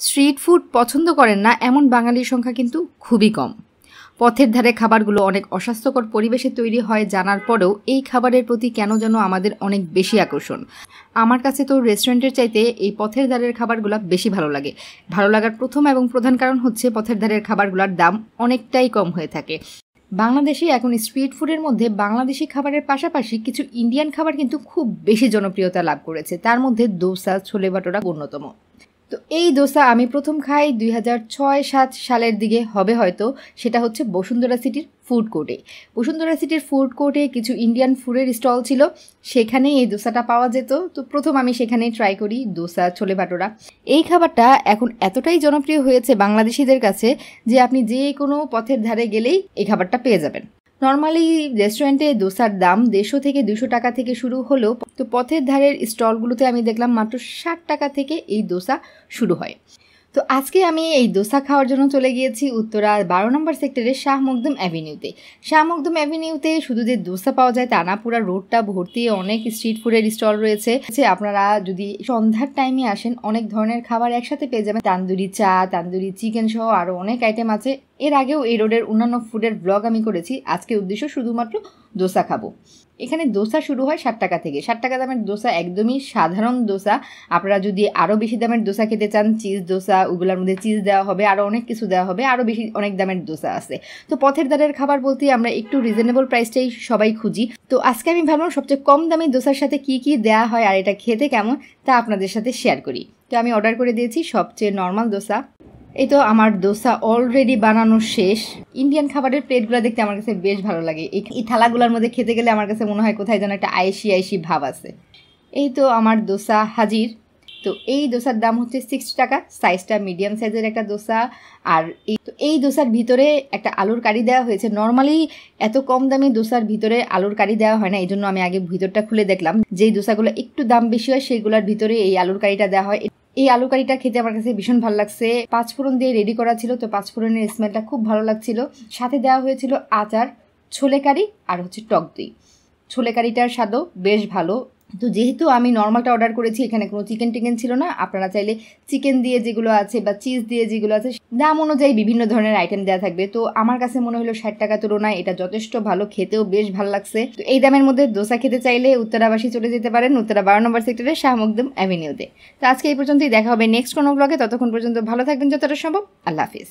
Street food পছন্দ করেন না এমন বাঙালির সংখ্যা কিন্তু খুবই কম। পথের ধারে খাবারগুলো অনেক অস্বাস্থ্যকর পরিবেশে তৈরি হয় জানার পরেও এই খাবারের প্রতি কেন যেন আমাদের অনেক বেশি আকর্ষণ। আমার কাছে তো রেস্টুরেন্টের চাইতে এই পথের ধারের খাবারগুলো বেশি ভালো লাগে। ভালো লাগার প্রথম এবং প্রধান কারণ হচ্ছে পথের ধারের খাবারগুলোর দাম অনেকটাই কম হয়ে থাকে। বাংলাদেশে এখন স্ট্রিট ফুডের মধ্যে বাংলাদেশি খাবারের পাশাপাশি কিছু ইন্ডিয়ান খাবার কিন্তু খুব বেশি জনপ্রিয়তা লাভ করেছে। তার মধ্যে দোসা, ছোলে ভাটোরা অন্যতম। তো এই দোসা আমি প্রথম খাই 2006-07 সালের দিকে হবে হয়তো। সেটা হচ্ছে বসুন্ধরা সিটির ফুড কোর্টে। বসুন্ধরা সিটির ফুড কোর্টে কিছু ইন্ডিয়ান ফুডের স্টল ছিল, সেখানে এই দোসাটা পাওয়া যেত। তো প্রথম আমি সেখানেই ট্রাই করি দোসা, ছোলে ভাটোরা। এই খাবারটা এখন এতটাই জনপ্রিয় হয়েছে বাংলাদেশিদের কাছে যে আপনি যে কোনো পথের ধারে গেলেই এই খাবারটা পেয়ে যাবেন। নর্মালি রেস্টুরেন্টে দোসার দাম 150 থেকে 200 টাকা থেকে শুরু হলেও তো পথের ধারের স্টলগুলোতে আমি দেখলাম মাত্র 60 টাকা থেকে এই দোসা শুরু হয়। তো আজকে আমি এই দোসা খাওয়ার জন্য চলে গিয়েছি উত্তরা 12 নম্বর সেক্টরের শাহ মখদুম অ্যাভিনিউতে। শাহ মখদুম অ্যাভিনিউতে শুধু যে দোসা পাওয়া যায় তা না, পুরা রোডটা ভর্তি অনেক স্ট্রিট ফুডের স্টল রয়েছে। আপনারা যদি সন্ধ্যার টাইমে আসেন অনেক ধরনের খাবার একসাথে পেয়ে যাবেন। তান্দুরি চা, তান্দুরি চিকেন সহ আরও অনেক আইটেম আছে। এর আগেও এই রোডের অন্যান্য ফুডের ব্লগ আমি করেছি। আজকে উদ্দেশ্য শুধুমাত্র দোসা খাবো। এখানে দোসা শুরু হয় 60 টাকা থেকে। 60 টাকা দামের দোসা একদমই সাধারণ দোসা। আপনারা যদি আরও বেশি দামের দোসা খেতে চান, চিজ দোসা, ওগুলোর মধ্যে চিজ দেওয়া হবে, আরও অনেক কিছু দেওয়া হবে, আরও বেশি অনেক দামের দোসা আছে। তো পথের ধারের খাবার বলতে আমরা একটু রিজনেবল প্রাইসটাই সবাই খুঁজি। তো আজকে আমি ভাবলাম সবচেয়ে কম দামি দোসার সাথে কি কি দেওয়া হয় আর এটা খেতে কেমন তা আপনাদের সাথে শেয়ার করি। তো আমি অর্ডার করে দিয়েছি সবচেয়ে নর্মাল দোসা। এই তো আমার দোসা অলরেডি বানানো শেষ। ইন্ডিয়ান খাবারের প্লেটগুলো দেখতে আমার কাছে বেশ ভালো লাগে। এই থালাগুলোর মধ্যে খেতে গেলে আমার কাছে মনে হয় কোথায় যেন একটা আয়েসি আয়েসি ভাব আছে। এই তো আমার দোসা হাজির। তো এই দোসার দাম হচ্ছে 60 টাকা। সাইজটা মিডিয়াম সাইজের একটা দোসা। আর এই দোসার ভিতরে একটা আলুর কারি দেওয়া হয়েছে। নর্মালি এত কম দামি দোসার ভিতরে আলুর কারি দেওয়া হয় না, এই জন্য আমি আগে ভিতরটা খুলে দেখলাম। যেই দোসাগুলো একটু দাম বেশি হয় সেইগুলোর ভিতরে এই আলুর কারিটা দেওয়া হয়। এই আলু কারিটা খেতে আমার কাছে ভীষণ ভালো লাগছে। 5 ফোড়ন দিয়ে রেডি করা ছিল, তো 5 ফোড়নের স্মেলটা খুব ভালো লাগছিল। সাথে দেওয়া হয়েছিল আচার, ছোলে কারি আর হচ্ছে টক দই। ছোলে কারিটার স্বাদও বেশ ভালো। তো যেহেতু আমি নর্মালটা অর্ডার করেছি, এখানে কোনো চিকেন ছিল না। আপনারা চাইলে চিকেন দিয়ে যেগুলো আছে বা চিজ দিয়ে যেগুলো আছে দাম অনুযায়ী বিভিন্ন ধরনের আইটেম দেওয়া থাকবে। তো আমার কাছে মনে হলো 60 টাকা তুলনায় এটা যথেষ্ট ভালো, খেতেও বেশ ভালো লাগছে। তো এই দামের মধ্যে দোসা খেতে চাইলে উত্তরাবাসী চলে যেতে পারেন উত্তরা 12 নম্বর সেক্টরের শাহ মখদুম অ্যাভিনিউতে। তো আজকে এই পর্যন্তই, দেখা হবে নেক্সট কোনো ব্লগে। ততক্ষণ পর্যন্ত ভালো থাকবেন যতটা সম্ভব। আল্লাহ হাফিজ।